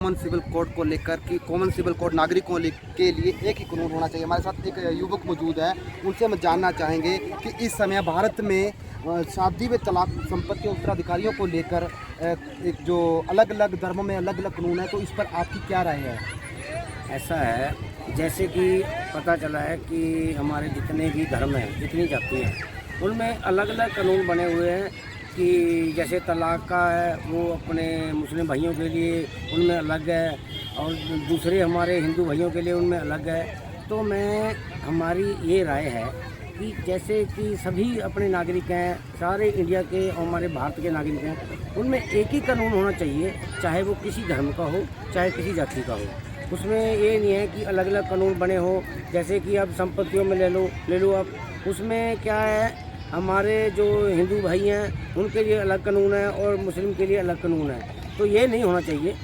Common civil code को लेकर कि कॉमन सिविल कोड नागरिकों के लिए एक ही कानून होना चाहिए। हमारे साथ एक युवक मौजूद है, उनसे हम जानना चाहेंगे कि इस समय भारत में शादी व तलाक संपत्ति और उत्तराधिकारियों को लेकर एक जो अलग अलग धर्मों में अलग अलग कानून है, तो इस पर आपकी क्या राय है? ऐसा है, जैसे कि पता चला है कि हमारे जितने भी धर्म हैं, जितनी जाति हैं, उनमें अलग अलग कानून बने हुए हैं कि जैसे तलाक का है वो अपने मुस्लिम भाइयों के लिए उनमें अलग है और दूसरे हमारे हिंदू भाइयों के लिए उनमें अलग है। तो हमारी ये राय है कि जैसे कि सभी अपने नागरिक हैं, सारे इंडिया के और हमारे भारत के नागरिक हैं, उनमें एक ही कानून होना चाहिए, चाहे वो किसी धर्म का हो, चाहे किसी जाति का हो। उसमें ये नहीं है कि अलग अलग कानून बने हो। जैसे कि अब संपत्तियों में ले लो अब उसमें क्या है, हमारे जो हिंदू भाई हैं उनके लिए अलग कानून है और मुस्लिम के लिए अलग कानून है। तो ये नहीं होना चाहिए।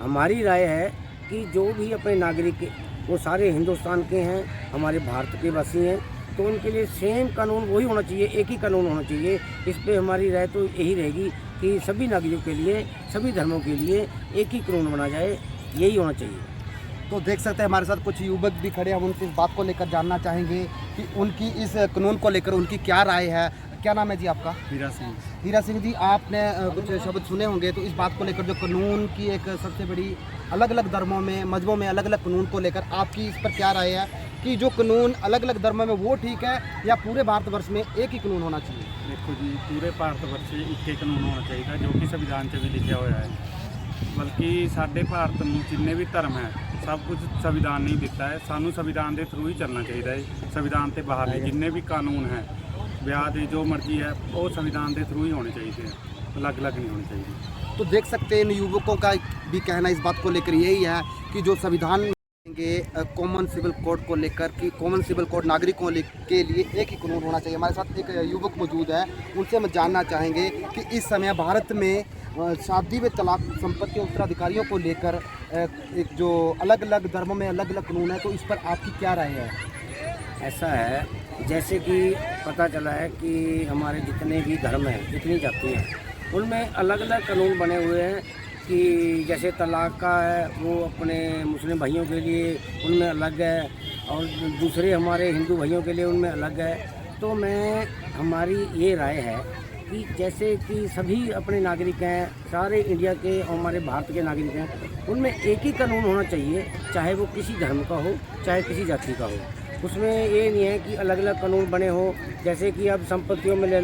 हमारी राय है कि जो भी अपने नागरिक वो सारे हिंदुस्तान के हैं, हमारे भारत के वासी हैं, तो उनके लिए सेम कानून वही होना चाहिए, एक ही कानून होना चाहिए। इस पे हमारी राय तो यही रहेगी कि सभी नागरिकों के लिए, सभी धर्मों के लिए एक ही कानून बना जाए, यही होना चाहिए। तो देख सकते हैं हमारे साथ कुछ युवक भी खड़े हैं, हम उनसे इस बात को लेकर जानना चाहेंगे कि उनकी इस कानून को लेकर उनकी क्या राय है। क्या नाम है जी आपका? हीरा सिंह। हीरा सिंह जी, आपने कुछ शब्द सुने होंगे, तो इस बात को लेकर जो कानून की एक सबसे बड़ी अलग अलग धर्मों में मजहबों में अलग अलग कानून को लेकर आपकी इस पर क्या राय है कि जो कानून अलग अलग धर्मों में वो ठीक है या पूरे भारतवर्ष में एक ही कानून होना चाहिए? देखो जी, पूरे भारतवर्ष एक ही कानून होना चाहिए जो कि संविधान 'ਚ भी लिखा हुआ है। बल्कि साढ़े भारत में जितने भी धर्म है सब कुछ संविधान नहीं दिता है, सानू संविधान के थ्रू ही चलना चाहिए है। संविधान के बाहर नहीं, जितने भी कानून हैं ब्याह के जो मर्जी है वो संविधान के थ्रू ही होने चाहिए, अलग अलग नहीं होने चाहिए। तो देख सकते हैं इन युवकों का भी कहना इस बात को लेकर यही है कि जो संविधान कॉमन सिविल कोड को लेकर कि कॉमन सिविल कोड नागरिकों के लिए एक ही कानून होना चाहिए। हमारे साथ एक युवक मौजूद है, उनसे हम जानना चाहेंगे कि इस समय भारत में शादी व तलाक संपत्ति और उत्तराधिकारियों को लेकर एक जो अलग अलग धर्मों में अलग अलग कानून है, तो इस पर आपकी क्या राय है? ऐसा है, जैसे कि पता चला है कि हमारे जितने भी धर्म हैं, जितनी जाति हैं, उनमें अलग अलग कानून बने हुए हैं कि जैसे तलाक का है वो अपने मुस्लिम भाइयों के लिए उनमें अलग है और दूसरे हमारे हिंदू भाइयों के लिए उनमें अलग है। तो हमारी ये राय है कि जैसे कि सभी अपने नागरिक हैं, सारे इंडिया के और हमारे भारत के नागरिक हैं, उनमें एक ही कानून होना चाहिए, चाहे वो किसी धर्म का हो, चाहे किसी जाति का हो। उसमें ये नहीं है कि अलग अलग कानून बने हो। जैसे कि अब संपत्तियों में ले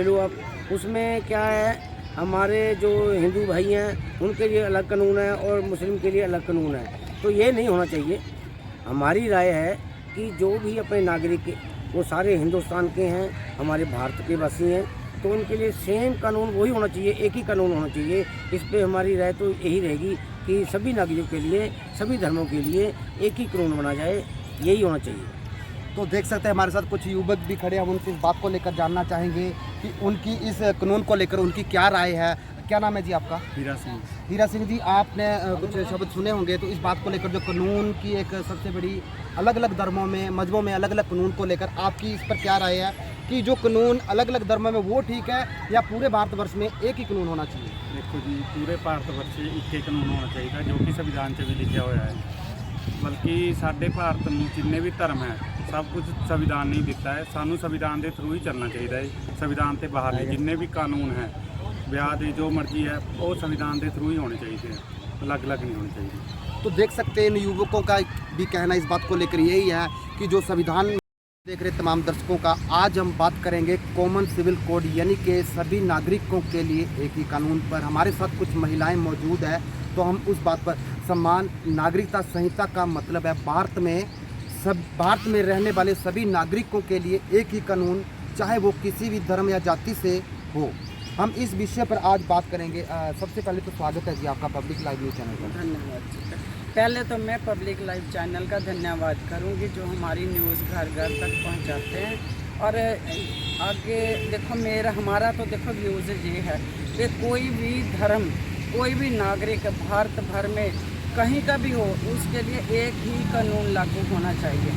लो अब उसमें क्या है, हमारे जो हिंदू भाई हैं उनके लिए अलग कानून है और मुस्लिम के लिए अलग कानून है। तो ये नहीं होना चाहिए। हमारी राय है कि जो भी अपने नागरिक वो सारे हिंदुस्तान के हैं, हमारे भारत के वासी हैं, तो उनके लिए सेम कानून वही होना चाहिए, एक ही कानून होना चाहिए। इस पे हमारी राय तो यही रहेगी कि सभी नागरिकों के लिए, सभी धर्मों के लिए एक ही कानून बना जाए, यही होना चाहिए। तो देख सकते हैं हमारे साथ कुछ युवक भी खड़े हैं, हम उनसे इस बात को लेकर जानना चाहेंगे कि उनकी इस कानून को लेकर उनकी क्या राय है। क्या नाम है जी आपका? हीरा सिंह। हीरा सिंह जी, आपने कुछ शब्द सुने होंगे, तो इस बात को लेकर जो कानून की एक सबसे बड़ी अलग अलग धर्मों में मजहबों में अलग अलग कानून को लेकर आपकी इस पर क्या राय है कि जो कानून अलग अलग धर्मों में वो ठीक है या पूरे भारतवर्ष में एक ही कानून होना चाहिए? देखो जी, पूरे भारतवर्ष एक ही कानून होना चाहिए जो कि संविधान 'ਚ भी लिखा हुआ है। बल्कि साढ़े भारत में जितने भी धर्म हैं सब कुछ संविधान नहीं दिता है, सानू संविधान के थ्रू ही चलना चाहिए है। संविधान के बाहर नहीं, जितने भी कानून हैं ब्याह की जो मर्जी है वो संविधान के थ्रू ही होने चाहिए, अलग अलग नहीं होने चाहिए। तो देख सकते हैं इन युवकों का भी कहना इस बात को लेकर यही है कि जो संविधान देख रहे तमाम दर्शकों का, आज हम बात करेंगे कॉमन सिविल कोड यानी कि सभी नागरिकों के लिए एक ही कानून पर। हमारे साथ कुछ महिलाएं मौजूद है, तो हम उस बात पर समान नागरिकता संहिता का मतलब है भारत में रहने वाले सभी नागरिकों के लिए एक ही कानून, चाहे वो किसी भी धर्म या जाति से हो। हम इस विषय पर आज बात करेंगे। सबसे पहले तो स्वागत है जी आपका पब्लिक लाइव न्यूज़ चैनल पर। धन्यवाद। पहले तो मैं पब्लिक लाइव चैनल का धन्यवाद करूंगी जो हमारी न्यूज़ घर घर तक पहुंचाते हैं। और आगे देखो हमारा तो देखो व्यूज़ ये है कि कोई भी धर्म, कोई भी नागरिक भारत भर में कहीं का भी हो, उसके लिए एक ही कानून लागू होना चाहिए।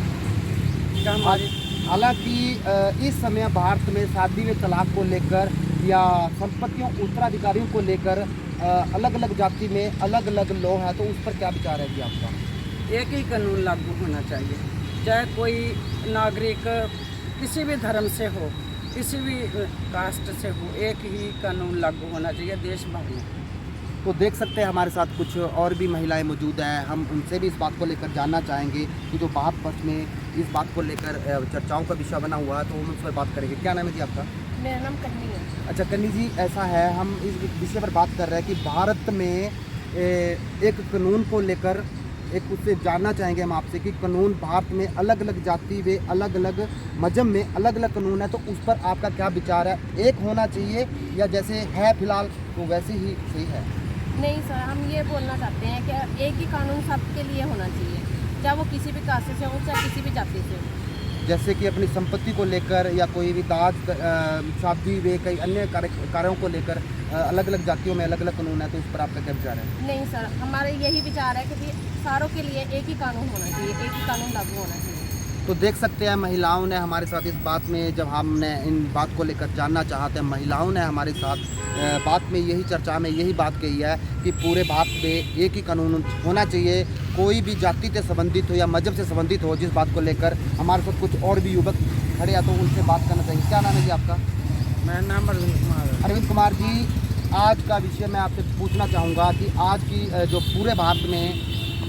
हालांकि इस समय भारत में शादी व तलाक को लेकर या संपत्तियों उत्तराधिकारियों को लेकर अलग अलग जाति में अलग अलग लॉ है, तो उस पर क्या विचार है जी आपका? एक ही कानून लागू होना चाहिए, चाहे कोई नागरिक किसी भी धर्म से हो, किसी भी कास्ट से हो, एक ही कानून लागू होना चाहिए देश भर में। तो देख सकते हैं हमारे साथ कुछ और भी महिलाएं मौजूद हैं, हम उनसे भी इस बात को लेकर जानना चाहेंगे कि जो भारत वर्ष में इस बात को लेकर चर्चाओं का विषय बना हुआ है, तो हम उस पर बात करेंगे। क्या नाम है जी आपका? मेरा नाम कन्नी है। अच्छा कन्नी जी, ऐसा है, हम इस विषय पर बात कर रहे हैं कि भारत में एक कानून को लेकर एक उससे जानना चाहेंगे हम आपसे कि कानून भारत में अलग अलग जाति व अलग अलग मजहब में अलग अलग कानून है, तो उस पर आपका क्या विचार है? एक होना चाहिए या जैसे है फिलहाल तो वैसे ही सही है? नहीं सर, हम ये बोलना चाहते हैं कि एक ही कानून सबके लिए होना चाहिए, चाहे वो किसी भी कास्ट से हो, चाहे किसी भी जाति से हो। जैसे कि अपनी संपत्ति को लेकर या कोई भी दाज, शादी व कई अन्य कार्यों को लेकर अलग अलग जातियों में अलग अलग कानून है, तो उस पर आपका क्या विचार है? नहीं सर, हमारे यही विचार है कि सारों के लिए एक ही कानून होना चाहिए, एक ही कानून लागू होना चाहिए। तो देख सकते हैं महिलाओं ने हमारे साथ इस बात में, जब हमने इन बात को लेकर जानना चाहते हैं, महिलाओं ने हमारे साथ बात में यही चर्चा में यही बात कही है कि पूरे भारत में एक ही कानून होना चाहिए, कोई भी जाति से संबंधित हो या मजहब से संबंधित हो। जिस बात को लेकर हमारे साथ कुछ और भी युवक खड़े हैं, तो उनसे बात करना चाहिए। क्या नाम है जी आपका? मेरा नाम अरविंद कुमार है। अरविंद कुमार जी, आज का विषय मैं आपसे पूछना चाहूँगा कि आज की जो पूरे भारत में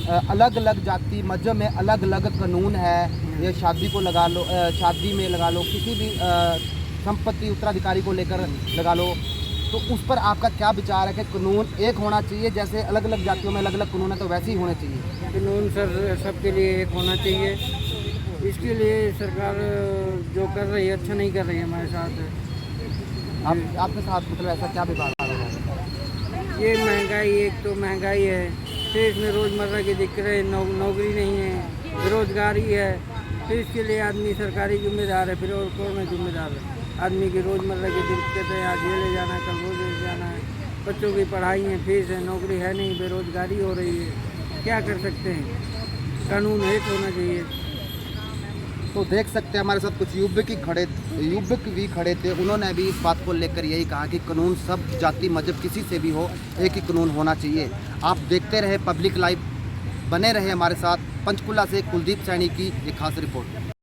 अलग अलग जाति मजहब में अलग अलग कानून है, ये शादी को लगा लो, शादी में लगा लो, किसी भी संपत्ति उत्तराधिकारी को लेकर लगा लो, तो उस पर आपका क्या विचार है कि कानून एक होना चाहिए, जैसे अलग अलग जातियों में अलग अलग कानून है तो वैसे ही होने चाहिए? कानून सर सबके लिए एक होना चाहिए। इसके लिए सरकार जो कर रही है अच्छा नहीं कर रही है हमारे साथ। आपके साथ मतलब ऐसा क्या विवाद है? ये महंगाई, एक तो महंगाई है, फिर इसमें रोज़मर्रा की दिक्कतें, नौकरी नहीं है, बेरोजगारी है, फिर इसके लिए आदमी सरकारी जिम्मेदार है, फिर और कौन है जिम्मेदार है? आदमी की रोज़मर्रा की दिक्कतें, आज ये ले जाना है, कल वो ले जाना है, बच्चों की पढ़ाई है, फीस है, नौकरी है नहीं, बेरोजगारी हो रही है, क्या कर सकते हैं? कानून एक होना चाहिए। तो देख सकते हैं हमारे साथ कुछ युवक भी खड़े थे, उन्होंने भी इस बात को लेकर यही कहा कि कानून सब जाति मजहब किसी से भी हो, एक ही कानून होना चाहिए। आप देखते रहे पब्लिक लाइव, बने रहे हमारे साथ। पंचकुला से कुलदीप सैनी की एक खास रिपोर्ट।